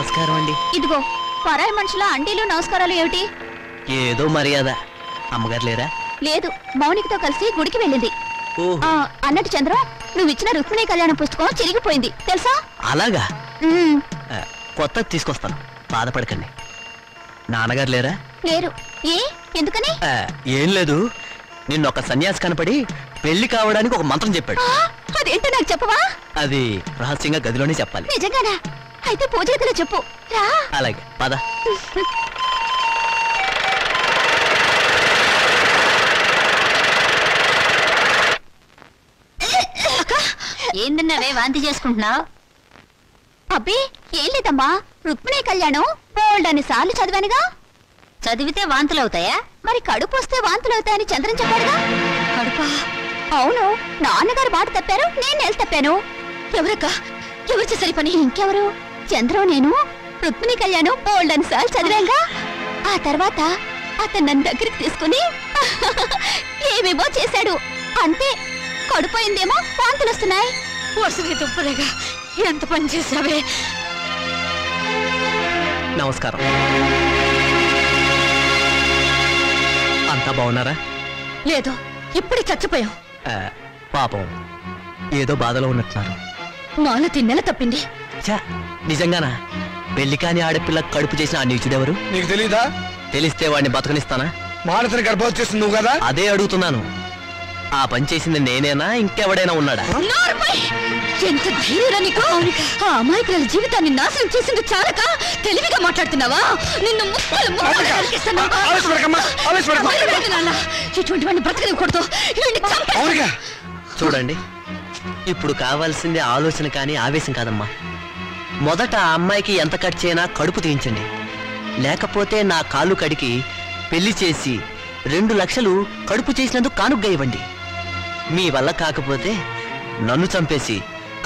నమస్కారం అండి. ఇదిగో పరాయి మనుషుల అండీలు నమస్కారాలు ఏమిటి? ఏదో మర్యాద. అమ్మగారు లేరా? లేదు, మౌనికతో కలిసి గుడికి వెళ్ళింది. అన్నట్టు చంద్రం, నువ్వు ఇచ్చిన రుక్మిణి కళ్యాణ పుస్తకం చిరిగిపోయింది తెలుసా? అలాగా? కొత్త తీసుకొస్తాను, బాధపడకండి. నాన్నగారు లేరా? లేరు. ఏ ఎందుకని? ఏం లేదు, నిన్నొక సన్యాసి కనపడి పెళ్లి కావడానికి ఒక మంత్రం చెప్పాడు. అదేంటో నాకు చెప్పవా? అది రహస్యంగా గదిలోనే చెప్పాలి. నిజంగానా? అయితే పూజ గదిలో చెప్పు. రా. అలాగే పద. ఏందన్నావే వాంతి చేసుకుంటున్నావు? అబ్బే ఏం లేదమ్మా, రుక్మిణి కళ్యాణం బోల్డని సార్లు చదివానుగా. చదివితే వాంతులు అవుతాయా? మరి కడుపు వస్తే వాంతులు అవుతాయని చంద్రం చెప్పాడుగా. కడుపా? అవును, నాన్నగారు బాట తప్పారు, నేను నెల తప్పాను. ఎవరక్క? ఎవరు చేసరి పని? ఇంకెవరు, చంద్రం నేను రుక్మిణి కళ్యాణం బోల్డని సార్లు చదివాంగా. ఆ తర్వాత అతను నన్ను దగ్గరికి తీసుకుని ఏమేమో చేశాడు. అంతే, కడుపోయిందేమో వాంతులు వస్తున్నాయి. వసతి దుప్పలేగా ఎంత పని చేసావే. నమస్కారం. అంతా బాగున్నారా? లేదు, ఇప్పుడు చచ్చిపోయాం. పాపం ఏదో బాధలో ఉన్నట్టున్నారు. మాలతి నెల తప్పింది. నిజంగానా? పెళ్లి కాని ఆడపిల్ల కడుపు చేసిన ఆ నీచుడెవరు? నీకు తెలీదా? తెలిస్తే వాడిని బతకనిస్తానా? మాలతిని గర్భవతి చేస్తుంది నువ్వు కదా? అదే అడుగుతున్నాను. ఆ పని చేసింది నేనేనా, ఇంకెవడైనా ఉన్నాడా? ఎంత ధైర్యం నీకు! ఆ అమాయకుల జీవితాన్ని నాశనం చేసింది చాలక తెలివిగా మాట్లాడుతున్నావా? నిన్ను ఇటువంటి వాడిని బ్రతకనివ్వకూడదు. చూడండి, ఇప్పుడు కావాల్సింది ఆలోచన కానీ ఆవేశం కాదమ్మా. మొదట ఆ అమ్మాయికి ఎంత ఖర్చు అయినా కడుపు తీయించండి. లేకపోతే నా కాళ్ళు కడికి పెళ్లి చేసి 2 లక్షలు కడుపు చేసినందుకు కానుగ్గా ఇవ్వండి. మీ వల్ల కాకపోతే నన్ను చంపేసి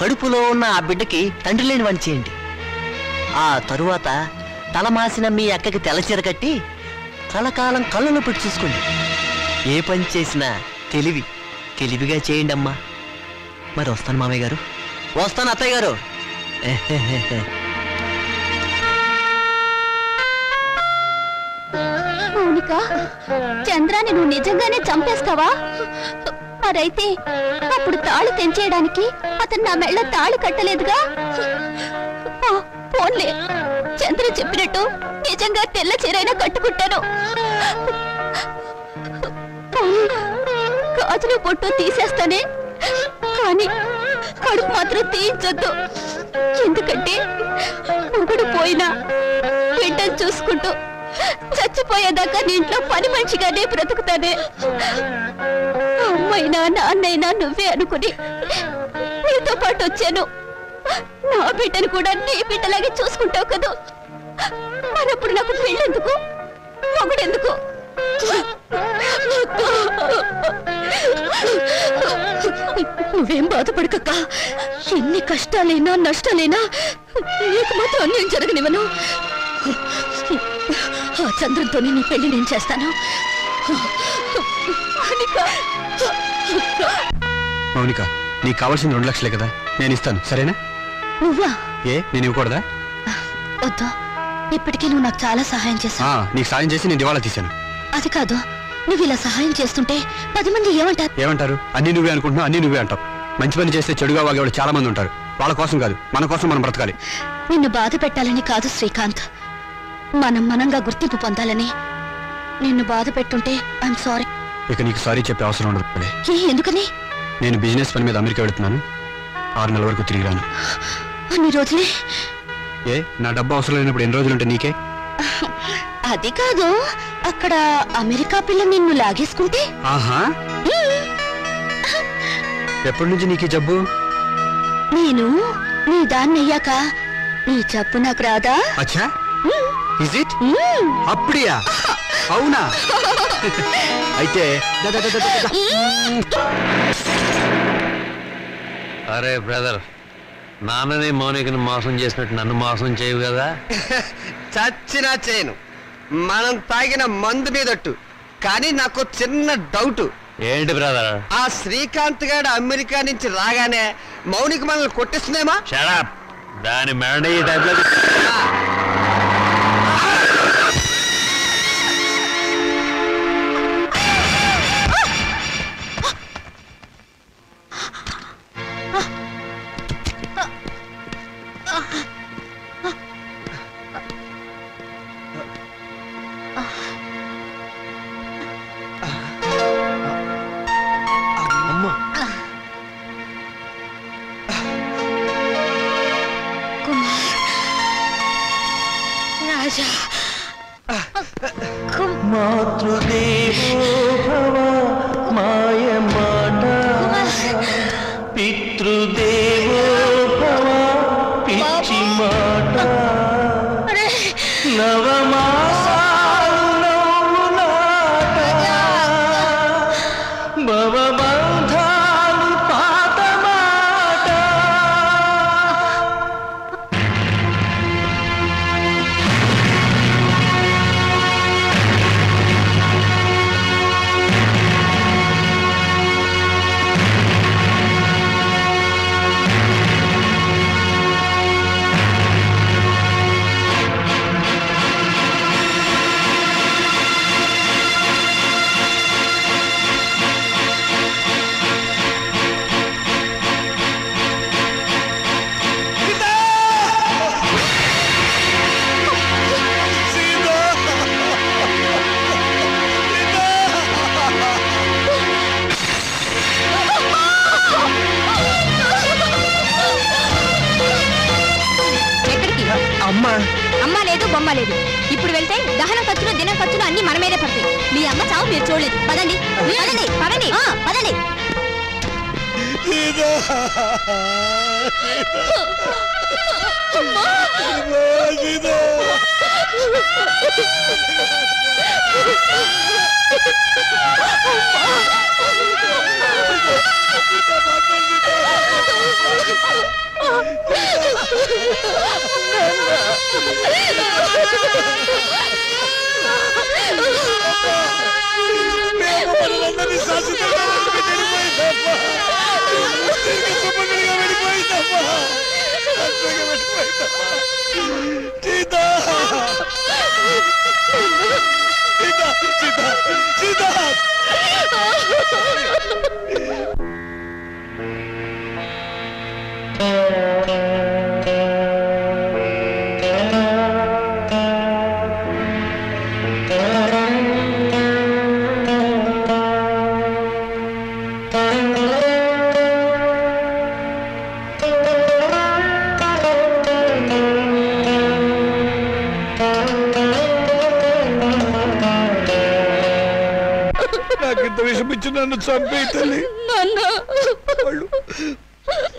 కడుపులో ఉన్న ఆ బిడ్డకి తండ్రి లేని వాణ్ణి చేయండి. ఆ తరువాత తలమాసిన మీ అక్కకి తెల్లచీర కట్టి కలకాలం కళ్ళలో పెట్టి చూసుకోండి. ఏ పని చేసినా తెలివిగా చేయండి అమ్మా. మరి వస్తాను మామయ్య గారు. వస్తాను అత్తయ్య గారు. మౌనిక, చంద్రాన్ని నువ్వు నిజంగానే చంపేస్తావా? మరైతే అప్పుడు తాళి తెంచేయడానికి అతను నా మెళ్ళ తాళి కట్టలేదుగా. పోన్లే, చంద్ర చెప్పినట్టు నిజంగా తెల్ల చీరైనా కట్టుకుంటాను. గాజులు పొట్టు తీసేస్తానే, కానీ కడుపు మాత్రం తీయించొద్దు. ఎందుకంటే మొగుడు పోయినా బిడ్డను చూసుకుంటూ చచ్చిపోయేదాకా నీ ఇంట్లో పని మనిషిగానే బ్రతుకుతానే. అమ్మైనా నాన్నైనా నువ్వే అనుకుని నీతో పాటు వచ్చాను. నా బిడ్డను కూడా నీ బిడ్డలాగే చూసుకుంటావు కదా. మరప్పుడు నాకు పెళ్ళెందుకు, మొగుడెందుకు? నువ్వేం బాధపడకక్క. ఎన్ని కష్టాలైనా నష్టాలైనా నీకు మాత్రం అన్యాయం జరగనివ్వను. ఆ చంద్రంతోనే నీ పెళ్లి నేను చేస్తాను. మౌనిక, నీకు కావాల్సింది 2 లక్షలే కదా, నేను ఇస్తాను, సరేనా? నువ్వా? ఏ నేను ఇవ్వకూడదా? వద్దు, ఇప్పటికీ నువ్వు నాకు చాలా సహాయం చేశావు. నీకు సాయం చేసి నేను దివాళా తీశాను. అది కాదు, నువ్వు ఇలా సహాయం చేస్తుంటే 10 మంది ఏమంటారు? అన్ని నువ్వే అనుకుంటున్నావు, అన్ని నువ్వే అంటావు. మంచి పని చేస్తే చెడుగా వాగేవాళ్ళు చాలా మంది ఉంటారు. వాళ్ళ కోసం కాదు, మన కోసం మనం బ్రతకాలి. నిన్ను బాధ పెట్టాలని కాదు శ్రీకాంత్, మనంగా గుర్తింపు పొందాలని. నిన్ను బాధ పెట్టుంటే ఐఎమ్ సారీ. ఇక నీకు సారీ చెప్పే అవసరం ఉండదు. ఎందుకని? నేను బిజినెస్ పని మీద అమెరికా వెళుతున్నాను. 6 నెలల వరకు తిరిగి రాను. అన్ని రోజులే? ఏ నా డబ్బు అవసరం లేనప్పుడు ఎన్ని రోజులుంటే నీకే? అది కాదు, అక్కడ అమెరికా పిల్ల నిన్ను లాగేసుకుంటే? ఎప్పటి నుంచి నీకు జబ్బు? నేను నీ దాన్ని అయ్యాక నీ జబ్బు నాకు రాదా? అచ్చా, ఇస్ ఇట్? అప్పుడియా? అవునా? అయితే అరే బ్రదర్, నాన్నని మౌనికని మోసం చేసినట్టు నన్ను మోసం చేయవు కదా? చచ్చినా చేయను, మనం తాగిన మందు మీదట్టు. కానీ నాకు చిన్న డౌట్. ఏంటి బ్రదర్? ఆ శ్రీకాంత్ గారు అమెరికా నుంచి రాగానే మౌనిక మనల్ని కొట్టిస్తుందేమా? Shut up. దాని మెడ ఈ టైప్లో మాతృదేవో భవ మాయ మాట పితృదేవో భవ పిచ్చి మాట నవమాసాలు నవ్వులాట భవబంధాలు పాత మాట అమ్మ లేదు బొమ్మ లేదు. ఇప్పుడు వెళ్తే దహన ఖర్చులు దిన ఖర్చులు అన్ని మన మీదే పడతాయి. మీ అమ్మ చావు మీరు చూడలేదు. పదండి పదండి పదండి పదండి. నాకింత విషమిచ్చి నన్ను చంపే తల్లి.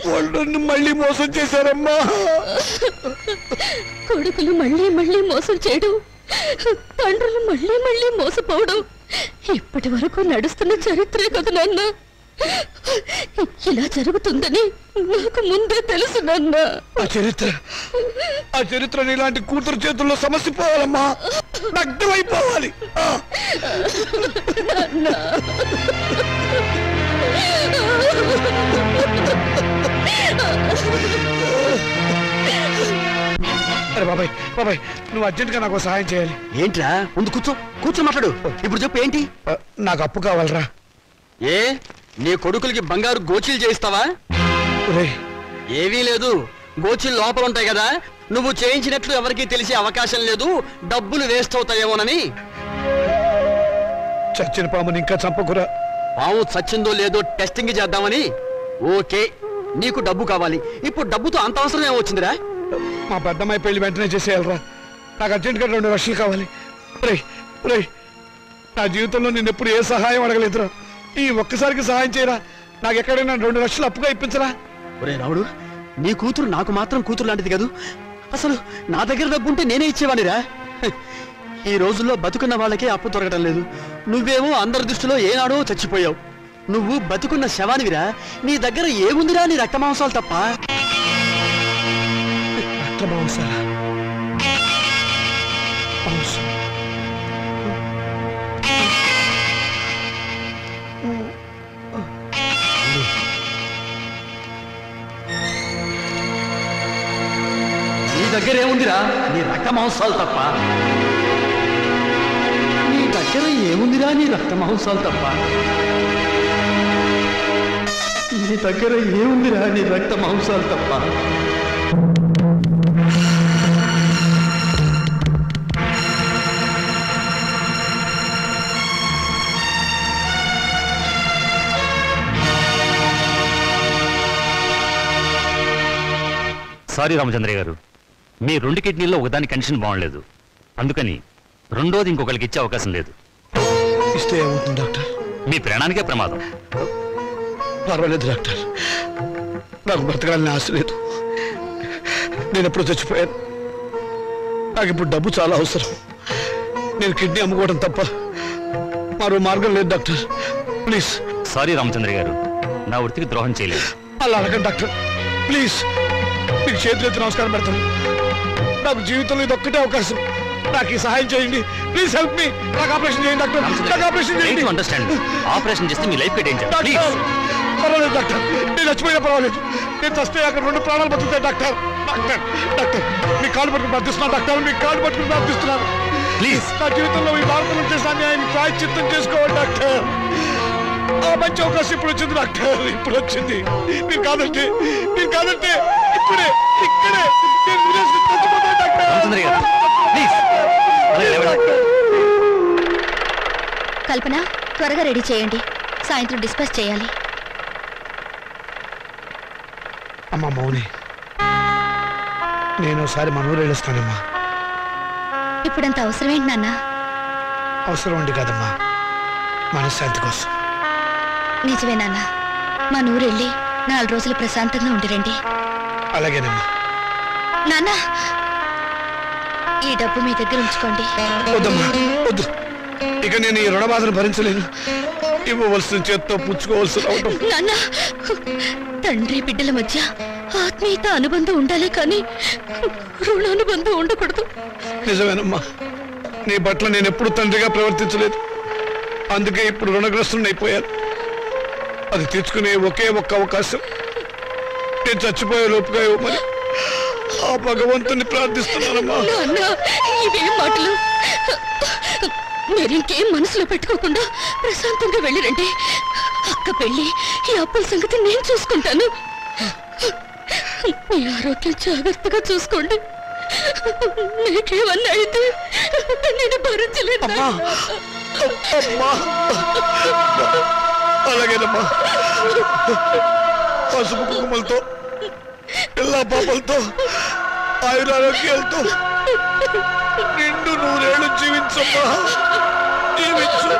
వాళ్ళు నన్ను మళ్ళీ మోసం చేశారమ్మా. కొడుకులు మళ్ళీ మళ్ళీ మోసం చేయడం, తండ్రులు మళ్ళీ మళ్ళీ మోసపోవడం ఇప్పటి వరకు నడుస్తున్న చరిత్రే కదా నాన్న. ఇలా జరుగుతుందని నాకు ముందే తెలుసు నాన్న. ఆ చరిత్ర ఇలాంటి కూతురు చేతుల్లో సమస్యపోవాలమ్మా, నగ్నమైపోవాలి. అరే బాబాయ్ బాబాయ్, నువ్వు అర్జెంట్గా నాకు సహాయం చేయాలి. ఏంట్రా? ముందు కూర్చో మాట్లాడు. ఇప్పుడు చెప్పు ఏంటి? నాకు అప్పు కావాలరా. ఏ నీ కొడుకులకి బంగారు గోచీలు చేయిస్తావా? ఏవీ లేదు, గోచీలు లోపల ఉంటాయి కదా. నువ్వు చేయించినట్లు ఎవరికీ తెలిసే అవకాశం లేదు, డబ్బులు వేస్ట్ అవుతాయేమోనని. చచ్చిన పాముని ఇంకా చంపకురా. పాము చచ్చిందో లేదో టెస్టింగ్ చేద్దామని. ఓకే, నీకు డబ్బు కావాలి. ఇప్పుడు డబ్బుతో అంత అవసరం ఏమొచ్చిందిరా? మా పెద్దమ్మాయి పెళ్లి వెంటనే చేసేయాలరా. నాకు అర్జెంట్గా 2 లక్షలు కావాలి. నా జీవితంలో నేను ఎప్పుడు ఏ సహాయం అడగలేదురా. ఈ ఒక్కసారికి సహాయం చేయరా. నాకు ఎక్కడైనా 2 లక్షలు అప్పుగా ఇప్పించరా. ఒరే రావుడు, నీ కూతురు నాకు మాత్రం కూతురు లాంటిది కాదు. అసలు నా దగ్గర డబ్బు ఉంటే నేనే ఇచ్చేవాడిరా. ఈ రోజుల్లో బతుకున్న వాళ్ళకే అప్పు దొరకటం లేదు. నువ్వేమో అందరి దృష్టిలో ఏనాడో చచ్చిపోయావు. నువ్వు బతుకున్న శవానివిరా. నీ దగ్గర ఏముందిరా? నీ రక్త మాంసాలు తప్ప. రక్తమాంసాలా? నీ దగ్గర ఏముందిరా? నీ రక్త మాంసాలు తప్ప. నీ దగ్గర ఏముందిరా? నీ రక్త మాంసాలు తప్ప. నీ దగ్గర ఏముందిరా? నీ రక్త మాంసాలు తప్ప. సారీ రామచంద్రయ్య గారు, మీ 2 కిడ్నీల్లో ఒకదాని కండిషన్ బాగలేదు. అందుకని రెండోది ఇంకొకరికి ఇచ్చే అవకాశం లేదు. ఇస్తే ఏమవుతుంది డాక్టర్? మీ ప్రాణానికే ప్రమాదం. పర్వాలేదు డాక్టర్, నాకు బ్రతకాలని ఆశ లేదు. నేను ఎప్పుడు చచ్చిపోయాను. నాకు ఇప్పుడు డబ్బు చాలా అవసరం. నేను కిడ్నీ అమ్ముకోవడం తప్ప మరో మార్గం లేదు డాక్టర్. ప్లీజ్. సారీ రామచంద్ర గారు, నా వృత్తికి ద్రోహం చేయలేదు. అలా అనకండి డాక్టర్, ప్లీజ్. మీకు చేతులెత్తి నమస్కారం పెడతాను. నాకు జీవితంలో ఇది ఒక్కటే అవకాశం. నాకు ఈ సహాయం చేయండి. Please help me. నాకు ఆపరేషన్ చేయండి డాక్టర్. నాకు ఆపరేషన్ చేయండి. అండర్స్టాండ్. ఆపరేషన్ చేస్తే మీ లైఫ్ డేంజర్. డాక్టర్ పర్వాలేదు డాక్టర్, నేను చచ్చిపోయినా పర్వాలేదు. నేను చస్తే అక్కడ 2 ప్రాణాలు బతుకుతాయి డాక్టర్. డాక్టర్ డాక్టర్ మీ కాళ్ళు పట్టుకుని ప్రార్థిస్తున్నాను డాక్టర్. మీ కాళ్ళు పట్టుకుని ప్రార్థిస్తున్నాను. ప్లీజ్. నా జీవితంలో ఈ భారతంలో చేసిన అన్యాయాన్ని ప్రాయశ్చిత్తం చేసుకోవాలి డాక్టర్. ఆ మంచి అవకాశం ఇప్పుడు వచ్చింది డాక్టర్, ఇప్పుడు వచ్చింది. మీరు కాదంటే ఇక్కడే నేను విదేశీ చచ్చిపోతాను డాక్టర్. రామచంద్ర గారు ప్లీజ్. కల్పన, త్వరగా రెడీ చేయండి. సాయంత్రం డిస్పాచ్ చేయాలి. అమ్మా మౌని, నేను ఒకసారి మన ఊరు వెళ్ళొస్తానమ్మా. ఇప్పుడంత అవసరం ఏంటి నాన్న? అవసరం ఉండి కాదమ్మా, మనశ్శాంతి కోసం. నిజమే నాన్న, మా నూరెళ్ళి 4 రోజులు ప్రశాంతంగా ఉండిరండి. అలాగేనమ్మా. నాన్న, ఈ డబ్బు మీ దగ్గర ఉంచుకోండి. వద్దమ్మా వద్దు, ఇక నేను ఈ రుణ బాధను భరించలేను. ఇవ్వవలసిన చేత్తో పుచ్చుకోవాల్సిన అవడం. నాన్న, తండ్రి బిడ్డల మధ్య ఆత్మీయత అనుబంధం ఉండాలి, కానీ రుణానుబంధం ఉండకూడదు. నిజమేనమ్మా, నీ పట్ల నేను ఎప్పుడు తండ్రిగా ప్రవర్తించలేదు. అందుకే ఇప్పుడు రుణగ్రస్తుని అయిపోయాను. అది తీర్చుకునే ఒకే ఒక్క అవకాశం నేను చచ్చిపోయే లోపుగా ఇవ్వమని ఆ భగవంతుని ప్రార్థిస్తున్నానమ్మా. నాన్న, ఇవేం మాటలు? మీరింకేం మనసులో పెట్టుకోకుండా ప్రశాంతంగా వెళ్ళిరండి. అక్క పెళ్ళి, ఈ అప్పుల సంగతి నేను చూసుకుంటాను. మీ ఆరోగ్యం జాగ్రత్తగా చూసుకోండి. మీకేమన్నా అయితే నేను భరించలేదు. అలాగేనమ్మా, పసుపు కుంకుమలతో, పిల్ల పాపలతో, ఆయురారోగ్యాలతో నిండు 100 ఏళ్ళు జీవించమ్మా, జీవించు.